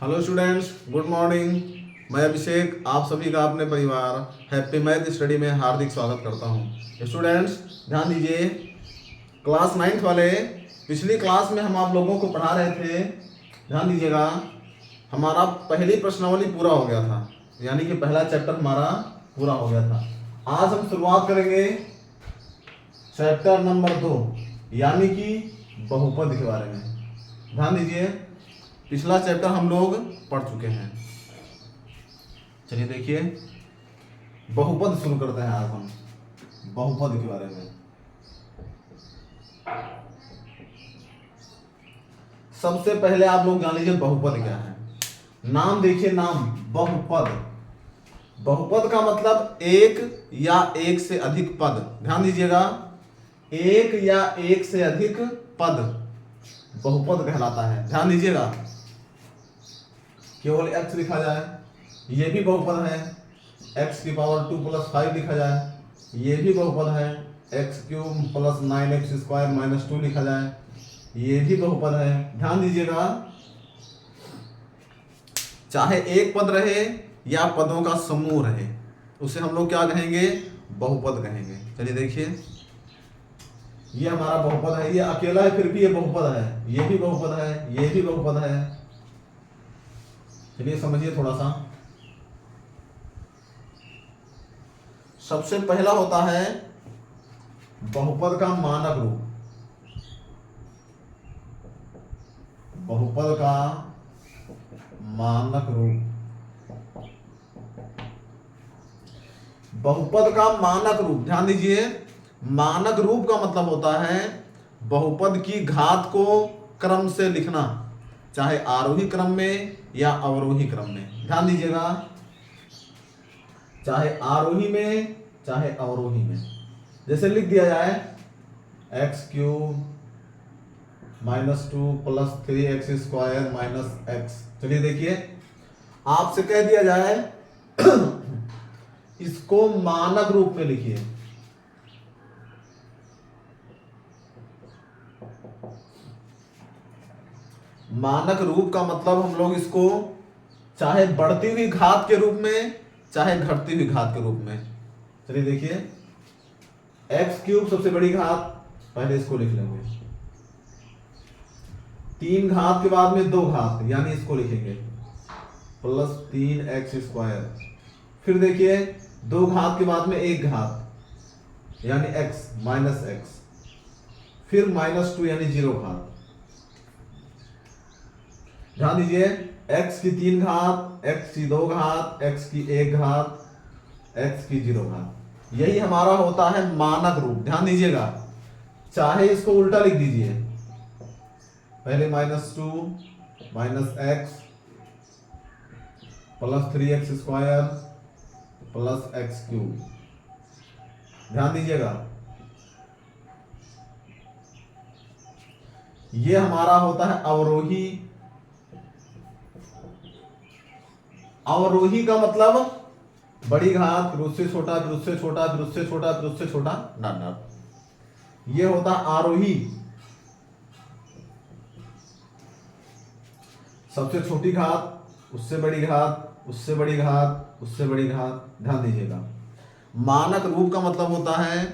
Hello students, good morning. मैं अभिषेक आप सभी का अपने परिवार हैप्पी मैथ स्टडी में हार्दिक स्वागत करता हूं। स्टूडेंट्स ध्यान दीजिए, क्लास 9th वाले पिछली क्लास में हम आप लोगों को पढ़ा रहे थे। ध्यान दीजिएगा, हमारा पहली प्रश्नावली पूरा हो गया था, यानी कि पहला चैप्टर हमारा पूरा हो गया था। आज हम शुरुआत करेंगे चैप्टर नंबर 2 यानी कि बहुपद के बारे में। ध्यान दीजिए, पिछला चैप्टर हम लोग पढ़ चुके हैं। चलिए देखिए, बहुपद शुरू करते हैं। आज हम बहुपद के बारे में। सबसे पहले आप लोग जान लीजिए बहुपद क्या है। नाम देखिए, नाम बहुपद। बहुपद का मतलब एक या एक से अधिक पद। ध्यान दीजिएगा, एक या एक से अधिक पद बहुपद कहलाता है। ध्यान दीजिएगा, केवल x लिखा जाए ये भी बहुपद है, x की पावर 2 + 5 लिखा जाए ये भी बहुपद है, x³ + 9x² - 2 लिखा जाए ये भी बहुपद है। ध्यान दीजिएगा, चाहे एक पद रहे या पदों का समूह रहे, उसे हम लोग क्या कहेंगे? बहुपद कहेंगे। चलिए देखिए, ये हमारा बहुपद है, ये अकेला है फिर भी ये बहुपद है, ये भी बहुपद है, ये भी बहुपद है। चलिए समझिए थोड़ा सा। सबसे पहला होता है बहुपद का मानक रूप। बहुपद का मानक रूप। बहुपद का मानक रूप, ध्यान दीजिए, मानक रूप का मतलब होता है बहुपद की घात को क्रम से लिखना, चाहे आरोही क्रम में या अवरोही क्रम में। ध्यान दीजिएगा, चाहे आरोही में चाहे अवरोही में। जैसे लिख दिया जाए x³ - 2 + 3x² - x। चलिए देखिए, आपसे कह दिया जाए इसको मानक रूप में लिखिए। मानक रूप का मतलब हम लोग इसको चाहे बढ़ती हुई घात के रूप में चाहे घटती हुई घात के रूप में। चलिए देखिए, x³ सबसे बड़ी घात, पहले इसको लिख लेंगे। 3 घात के बाद में 2 घात, यानी इसको लिखेंगे + 3x²। फिर देखिए, 2 घात के बाद में 1 घात यानी x - x। फिर -2 यानी 0 घात। ध्यान दीजिए, x की 3 घात, x की 2 घात, x की 1 घात, x की 0 घात, यही हमारा होता है मानक रूप। ध्यान दीजिएगा, चाहे इसको उल्टा लिख दीजिए, पहले -2 - x + 3x² + x³। ध्यान दीजिएगा, ये हमारा होता है अवरोही। अवरोही का मतलब बड़ी घात फिर उससे छोटा फिर उससे छोटा फिर उससे छोटा फिर उससे छोटा डॉट डॉट। ये होता है आरोही। सबसे छोटी घात उससे बड़ी घात उससे बड़ी घात उससे बड़ी घात। ध्यान दीजिएगा, मानक रूप का मतलब होता है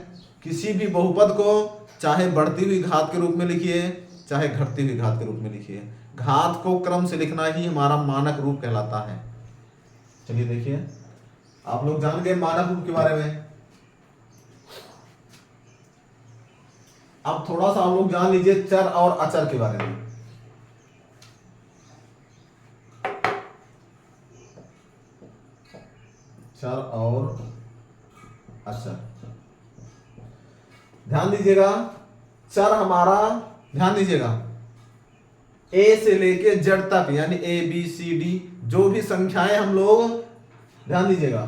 किसी भी बहुपद को चाहे बढ़ती हुई घात के रूप में लिखिए चाहे घटती हुई घात के रूप में लिखिए, घात को क्रम से लिखना ही हमारा मानक रूप कहलाता है। चलिए देखिए, आप लोग जान गए मानक रूप के बारे में। अब थोड़ा सा आप लोग जान लीजिए चर और अचर के बारे में। चर और अचर, ध्यान दीजिएगा, चर हमारा, ध्यान दीजिएगा, a से लेके z तक यानी a b c d जो भी संख्याएं हम लोग, ध्यान दीजिएगा,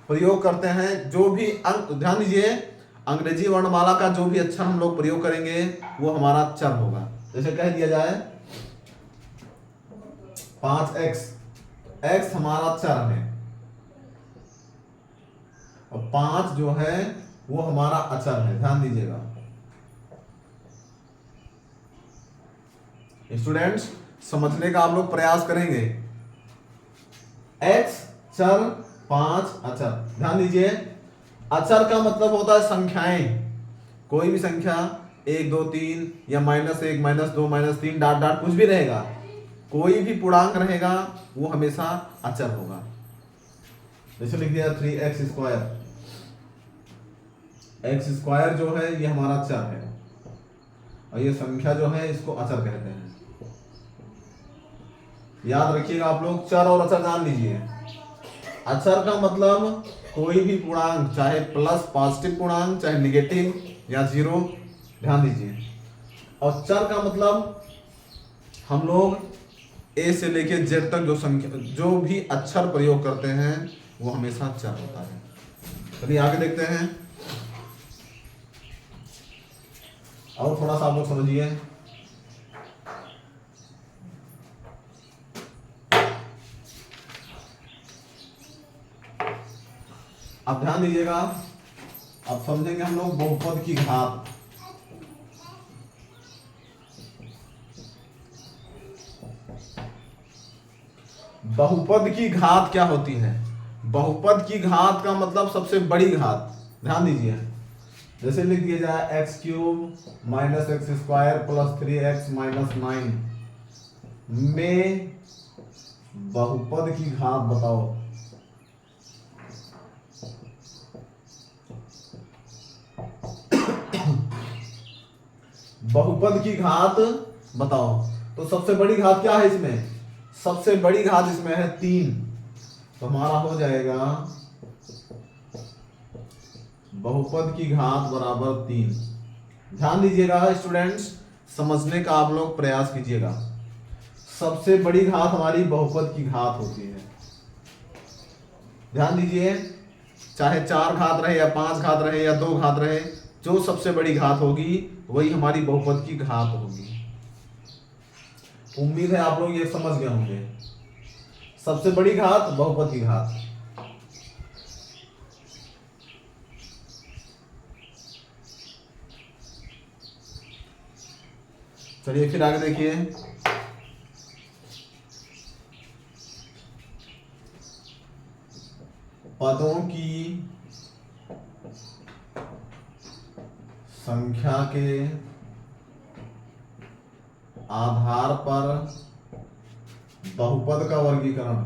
प्रयोग करते हैं, जो भी अंक, ध्यान दीजिए, अंग्रेजी वर्णमाला का जो भी अक्षर हम लोग प्रयोग करेंगे वो हमारा चर होगा। जैसे कह दिया जाए 5x, x हमारा चर है और 5 जो है वो हमारा अचर है। ध्यान दीजिएगा स्टूडेंट्स, समझने का आप लोग प्रयास करेंगे x चर 5 अचर। ध्यान दीजिए, अचर का मतलब होता है संख्याएं, कोई भी संख्या 1 2 3 या -1 -2 -3 डॉट डॉट कुछ भी रहेगा, कोई भी पूर्णांक रहेगा वो हमेशा अचर होगा। जैसे लिख दिया 3x स्क्वायर, एक्स स्क्वायर जो है ये हमारा चर है और ये संख्या जो है इसको अचर कहते हैं। याद रखिएगा आप लोग, चर और अचर जान लीजिए। अचर का मतलब कोई भी पूर्णांक, चाहे प्लस पॉजिटिव पूर्णांक, चाहे निगेटिव या जीरो, ध्यान दीजिए। और चर का मतलब हम लोग ए से लेके जेड तक जो संख्या, जो भी अक्षर प्रयोग करते हैं वो हमेशा चर होता है। चलिए आगे देखते हैं और थोड़ा सा आप लोग समझिए। अब ध्यान दीजिएगा, अब समझेंगे हम लोग बहुपद की घात। बहुपद की घात क्या होती है? बहुपद की घात का मतलब सबसे बड़ी घात। ध्यान दीजिए, जैसे लिख दिया जाए x³ - x² + 3x - 9 में बहुपद की घात बताओ। बहुपद की घात बताओ, तो सबसे बड़ी घात क्या है इसमें? सबसे बड़ी घात इसमें है 3, तो हमारा हो जाएगा बहुपद की घात बराबर 3। ध्यान दीजिएगा स्टूडेंट्स, समझने का आप लोग प्रयास कीजिएगा। सबसे बड़ी घात हमारी बहुपद की घात होती है। ध्यान दीजिए, चाहे 4 घात रहे या 5 घात रहे या 2 घात रहे, जो सबसे बड़ी घात होगी वही हमारी बहुपद की घात होगी। उम्मीद है आप लोग ये समझ गए होंगे। सबसे बड़ी घात बहुपद की घात। चलिए फिर आगे देखिए, पदों की संख्या के आधार पर बहुपद का वर्गीकरण।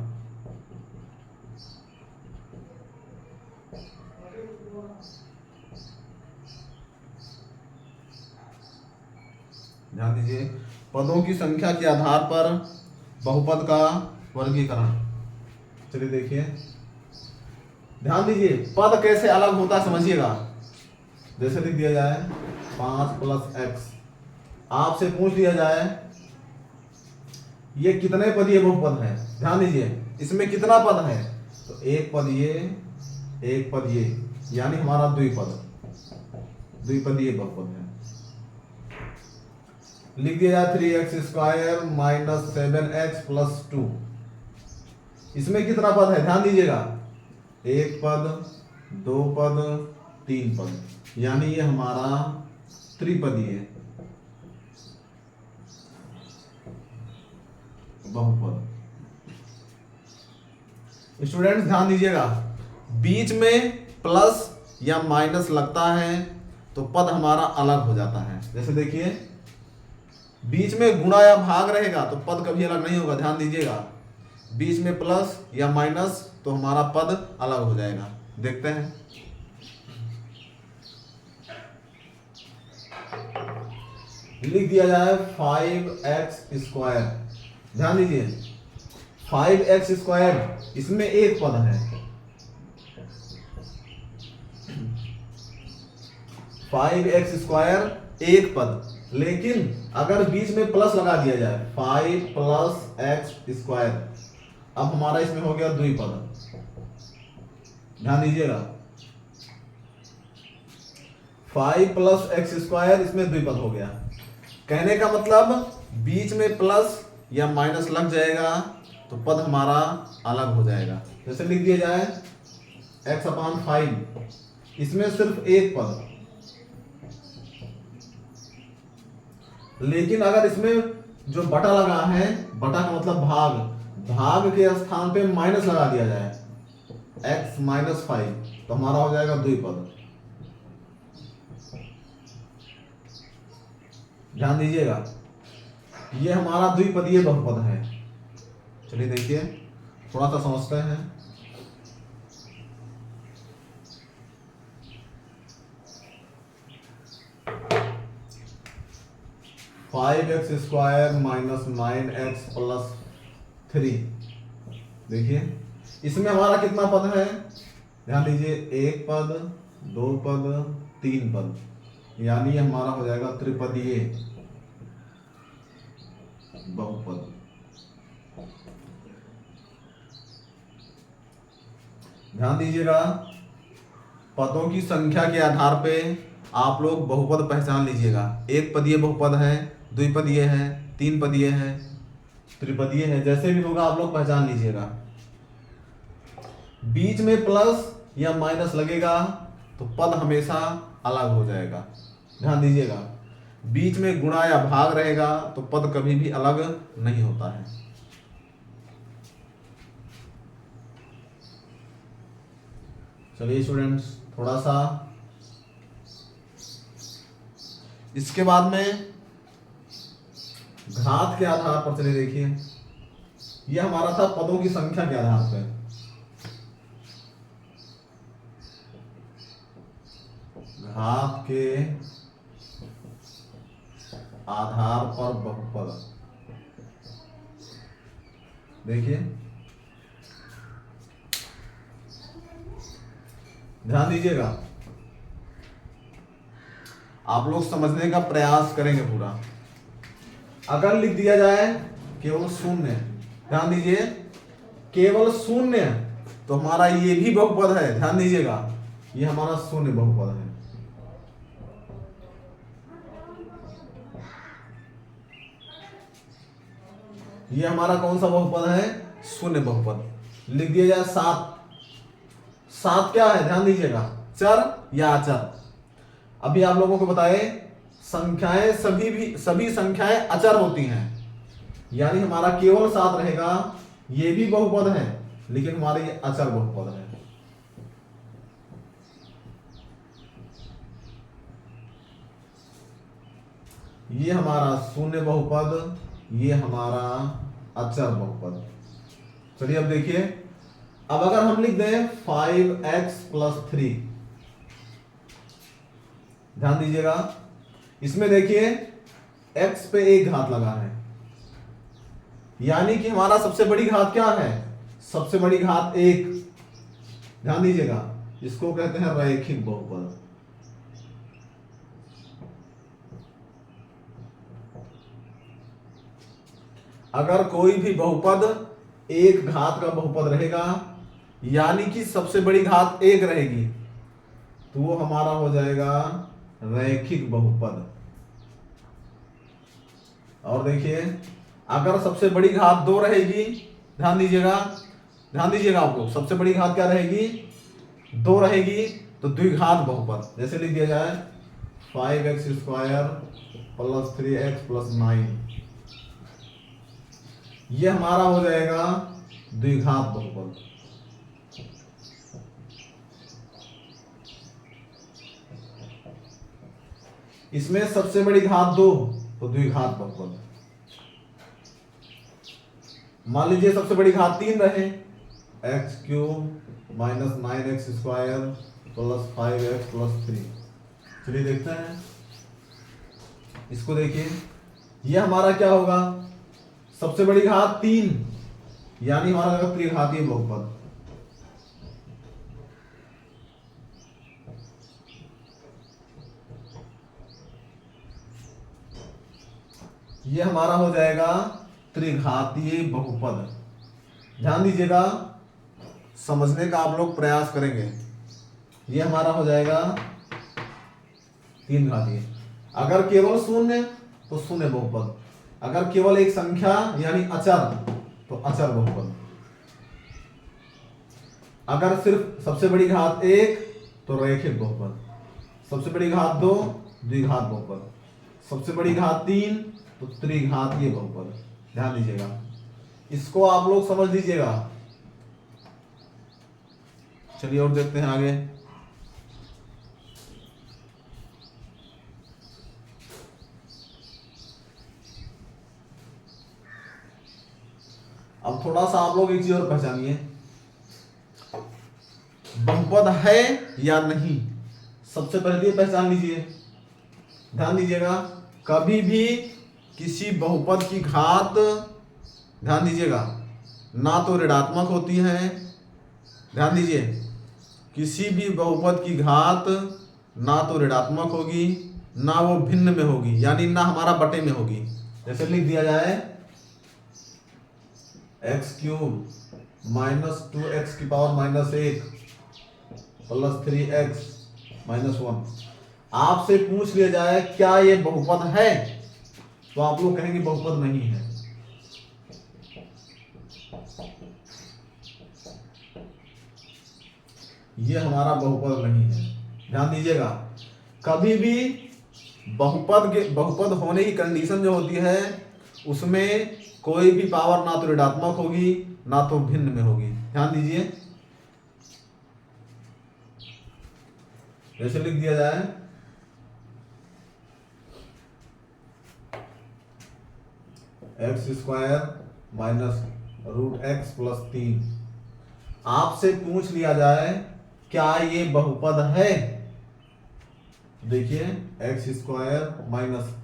ध्यान दीजिए, पदों की संख्या के आधार पर बहुपद का वर्गीकरण। चलिए देखिए, ध्यान दीजिए, पद कैसे अलग होता है समझिएगा। जैसे लिख दिया जाए 5 + x, आपसे पूछ लिया जाए ये कितने पदीय बहुपद है। ध्यान दीजिए, इसमें कितना पद है? तो एक पद ये, एक पद ये, यानी हमारा द्विपद, द्विपदीय बहुपद है। लिख दिया जाए 3x² - 7x + 2, इसमें कितना पद है? ध्यान दीजिएगा, एक पद, दो पद, तीन पद, यानी ये हमारा त्रिपदीय बहुपद। स्टूडेंट्स ध्यान दीजिएगा, बीच में प्लस या माइनस लगता है तो पद हमारा अलग हो जाता है। जैसे देखिए, बीच में गुणा या भाग रहेगा तो पद कभी अलग नहीं होगा। ध्यान दीजिएगा, बीच में प्लस या माइनस तो हमारा पद अलग हो जाएगा। देखते हैं, लिख दिया जाए 5x²। ध्यान दीजिए, 5x², इसमें एक पद है। 5x² एक पद, लेकिन अगर बीच में प्लस लगा दिया जाए 5 + x², अब हमारा इसमें हो गया द्विपद। ध्यान दीजिएगा, 5 + x² इसमें द्विपद हो गया। कहने का मतलब बीच में प्लस या माइनस लग जाएगा तो पद हमारा अलग हो जाएगा। जैसे लिख दिया जाए x/5, इसमें सिर्फ एक पद, लेकिन अगर इसमें जो बटा लगा है, बटा का मतलब भाग, भाग के स्थान पे माइनस लगा दिया जाए, x माइनस 5, तो हमारा हो जाएगा द्विपद। ध्यान दीजिएगा, ये हमारा द्विपदीय बहुपद है। चलिए देखिए, थोड़ा सा समझते हैं। Five x square minus 9x plus 3। देखिए इसमें हमारा कितना पद है, ध्यान दीजिए, एक पद, दो पद, तीन पद, यानी ये हमारा हो जाएगा त्रिपदीय बहुपद। ध्यान दीजिएगा, पदों की संख्या के आधार पे आप लोग बहुपद पहचान लीजिएगा। एक पदीय बहुपद है, द्विपदीय है, तीन पदीय है, त्रिपदीय है, जैसे भी होगा आप लोग पहचान लीजिएगा। बीच में प्लस या माइनस लगेगा तो पद हमेशा अलग हो जाएगा। ध्यान दीजिएगा, बीच में गुणा या भाग रहेगा तो पद कभी भी अलग नहीं होता है। चलिए स्टूडेंट्स, थोड़ा सा इसके बाद में घात के आधार पर चलिए देखिए, यह हमारा था पदों की संख्या के आधार पर। घात के आधार पर बहुपद, देखिए ध्यान दीजिएगा, आप लोग समझने का प्रयास करेंगे पूरा। अगर लिख दिया जाए केवल शून्य, ध्यान दीजिए, केवल शून्य, तो हमारा ये भी बहुपद है। ध्यान दीजिएगा, ये हमारा शून्य बहुपद है। ये हमारा कौन सा बहुपद है, शून्य बहुपद। लिख दिया जाए 7। 7 क्या है, ध्यान दीजिएगा, चर या अचर। अभी आप लोगों को बताए, संख्याएं सभी संख्याएं अचर होती हैं, यानी हमारा केवल 7 रहेगा। ये भी बहुपद है, लेकिन हमारे ये अचर बहुपद है। ये हमारा शून्य बहुपद, ये हमारा अचर बहुपद। चलिए अब देखिए, अब अगर हम लिख दें 5x प्लस 3, ध्यान दीजिएगा, इसमें देखिए x पे एक घात लगा है, यानी कि हमारा सबसे बड़ी घात क्या है, सबसे बड़ी घात 1। ध्यान दीजिएगा, इसको कहते हैं रैखिक बहुपद। अगर कोई भी बहुपद एक घात का बहुपद रहेगा, यानी कि सबसे बड़ी घात 1 रहेगी, तो वो हमारा हो जाएगा रैखिक बहुपद। और देखिए, अगर सबसे बड़ी घात 2 रहेगी, ध्यान दीजिएगा, आप लोग, सबसे बड़ी घात क्या रहेगी, 2 रहेगी, तो द्विघात बहुपद। जैसे लिख दिया जाए 5x square plus 3x plus 9, ये हमारा हो जाएगा द्विघात बहुपद। इसमें सबसे बड़ी घात 2, तो द्विघात बहुपद। मान लीजिए सबसे बड़ी घात 3 रहे, x cube minus 9x square plus 5x plus 3। चलिए देखते हैं इसको। देखिए, यह हमारा क्या होगा, सबसे बड़ी घात 3, यानी हमारा त्रिघातीय बहुपद। यह हमारा हो जाएगा त्रिघातीय बहुपद। ध्यान दीजिएगा, समझने का आप लोग प्रयास करेंगे। यह हमारा हो जाएगा 3 घातीय। अगर केवल शून्य तो शून्य बहुपद, अगर केवल एक संख्या यानी अचर तो अचर बहुपद, अगर सिर्फ सबसे बड़ी घात 1 तो रैखिक बहुपद, सबसे बड़ी घात 2 द्विघात बहुपद, सबसे बड़ी घात 3 तो तो त्रिघातीय बहुपद। ध्यान दीजिएगा, इसको आप लोग समझ लीजिएगा। चलिए और देखते हैं आगे। अब थोड़ा सा आप लोग एक चीज और पहचानिए, बहुपद है या नहीं। सबसे पहले पहचान लीजिए, ध्यान दीजिएगा। कभी भी किसी बहुपद की घात, ध्यान दीजिएगा, ना तो ऋणात्मक होती है, ध्यान दीजिए, किसी भी बहुपद की घात ना तो ऋणात्मक होगी ना वो भिन्न में होगी, यानी ना हमारा बटे में होगी। जैसे लिख दिया जाए x³ माइनस 2x की पावर -1 प्लस 3x -1। आपसे पूछ लिया जाए क्या ये बहुपद है, तो आप लोग कहेंगे बहुपद नहीं है। ये हमारा बहुपद नहीं है। ध्यान दीजिएगा, कभी भी बहुपद होने की कंडीशन जो होती है उसमें कोई भी पावर ना तो ऋणात्मक होगी ना तो भिन्न में होगी। ध्यान दीजिए, जैसे लिख दिया जाए x² माइनस √x प्लस 3। आपसे पूछ लिया जाए क्या ये बहुपद है, देखिए x² माइनस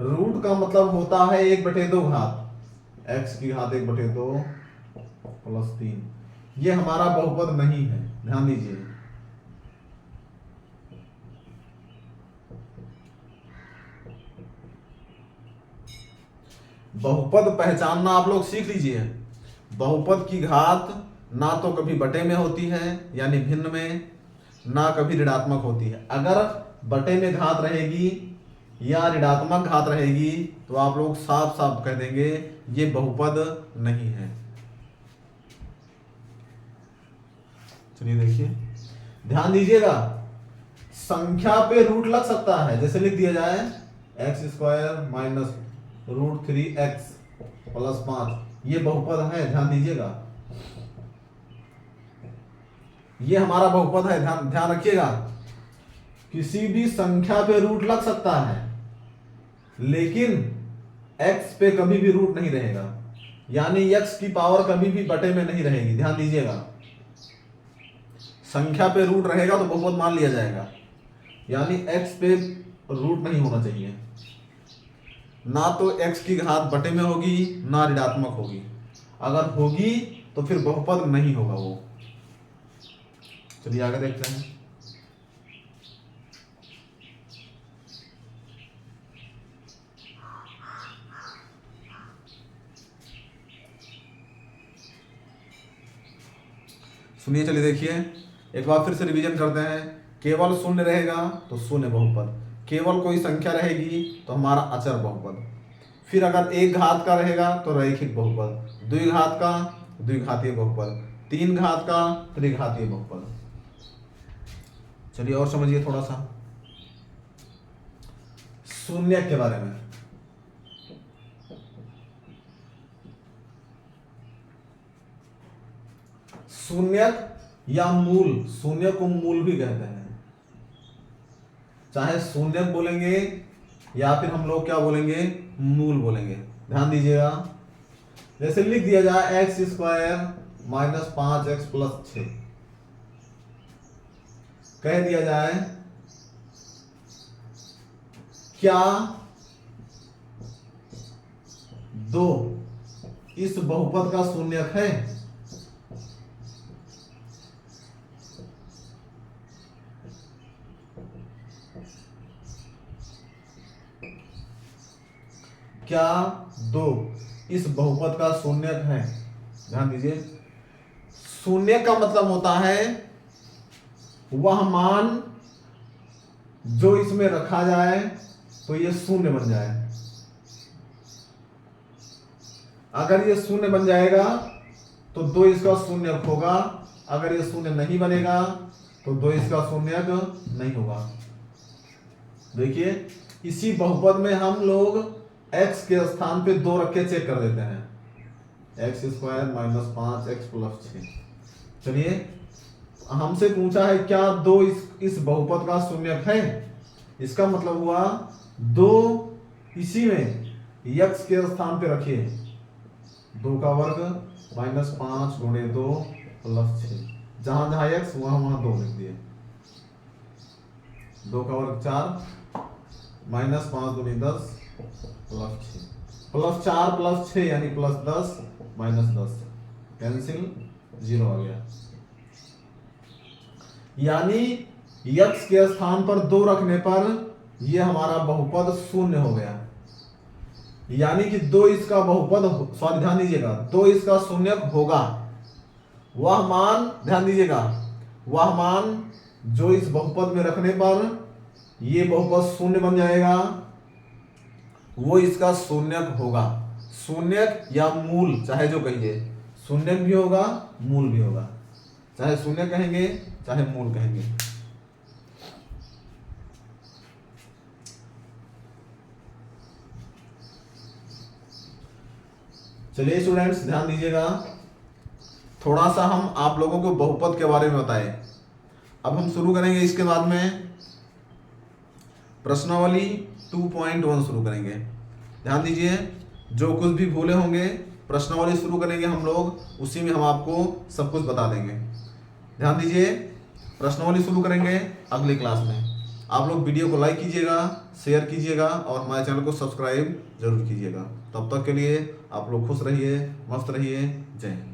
रूट का मतलब होता है 1/2 घात, x की घात 1/2 प्लस 3। ये हमारा बहुपद नहीं है। ध्यान दीजिए, बहुपद पहचानना आप लोग सीख लीजिए। बहुपद की घात ना तो कभी बटे में होती है यानी भिन्न में, ना कभी ऋणात्मक होती है। अगर बटे में घात रहेगी या ऋणात्मक घात रहेगी तो आप लोग साफ साफ कह देंगे ये बहुपद नहीं है। चलिए देखिए, ध्यान दीजिएगा, संख्या पे रूट लग सकता है। जैसे लिख दिया जाए x² माइनस √3x प्लस 5, ये बहुपद है। ध्यान दीजिएगा, ये हमारा बहुपद है। ध्यान रखिएगा, किसी भी संख्या पे रूट लग सकता है लेकिन x पे कभी भी रूट नहीं रहेगा, यानी x की पावर कभी भी बटे में नहीं रहेगी। ध्यान दीजिएगा, संख्या पे रूट रहेगा तो बहुपद मान लिया जाएगा, यानी x पे रूट नहीं होना चाहिए। ना तो x की घात बटे में होगी ना ऋणात्मक होगी। अगर होगी तो फिर बहुपद नहीं होगा वो। चलिए आगे देखते हैं। सुनिए, चलिए देखिए, एक बार फिर से रिवीजन करते हैं। केवल शून्य रहेगा तो शून्य बहुपद, केवल कोई संख्या रहेगी तो हमारा अचर बहुपद, फिर अगर एक घात का रहेगा तो रैखिक बहुपद, द्विघात का द्विघातीय बहुपद, 3 घात का त्रिघातीय बहुपद। चलिए और समझिए थोड़ा सा शून्य के बारे में। शून्यक या मूल, शून्य को मूल भी कहते हैं, चाहे शून्यक बोलेंगे या फिर हम लोग क्या बोलेंगे, मूल बोलेंगे। ध्यान दीजिएगा, जैसे लिख दिया जाए x² माइनस 5x प्लस 6, कह दिया जाए क्या 2 इस बहुपद का शून्यक है। क्या 2 इस बहुपद का शून्यक है। ध्यान दीजिए, शून्य का मतलब होता है वह मान जो इसमें रखा जाए तो ये शून्य बन जाए। अगर ये शून्य बन जाएगा तो 2 इसका शून्यक होगा, अगर ये शून्य नहीं बनेगा तो 2 इसका शून्यक नहीं होगा। देखिए, इसी बहुपद में हम लोग x के स्थान पे 2 रख के चेक कर देते हैं। x square minus 5x plus 6। चलिए, हमसे पूछा है क्या 2 इस बहुपद का शून्यक है। इसका मतलब हुआ 2 इसी में x के स्थान पे रखिए, 2 का वर्ग माइनस 5 गुणे 2 प्लस 6, जहां जहां x वहां 2 लिख दिए। 2 का वर्ग 4 माइनस 5 गुणे 10 प्लस 6, प्लस 4 प्लस 6 यानी प्लस 10 माइनस 10, कैंसिल, 0 आ गया। यानी x के स्थान पर 2 रखने पर यह हमारा बहुपद शून्य हो गया। यानी कि 2 इसका बहुपद, सॉरी ध्यान दीजिएगा, 2 इसका शून्यक होगा। वह मान, ध्यान दीजिएगा, वह मान जो इस बहुपद में रखने पर यह बहुपद शून्य बन जाएगा, वो इसका शून्यक होगा। शून्यक या मूल, चाहे जो कहिए, शून्यक भी होगा मूल भी होगा, चाहे शून्य कहेंगे चाहे मूल कहेंगे। चलिए स्टूडेंट्स, ध्यान दीजिएगा, थोड़ा सा हम आप लोगों को बहुपद के बारे में बताएं। अब हम शुरू करेंगे, इसके बाद में प्रश्नावली 2.1 शुरू करेंगे। ध्यान दीजिए, जो कुछ भी भूले होंगे, प्रश्नावली शुरू करेंगे हम लोग, उसी में हम आपको सब कुछ बता देंगे। ध्यान दीजिए, प्रश्नावली शुरू करेंगे अगली क्लास में। आप लोग वीडियो को लाइक कीजिएगा, शेयर कीजिएगा और हमारे चैनल को सब्सक्राइब जरूर कीजिएगा। तब तक के लिए आप लोग खुश रहिए, मस्त रहिए। जय हिंद।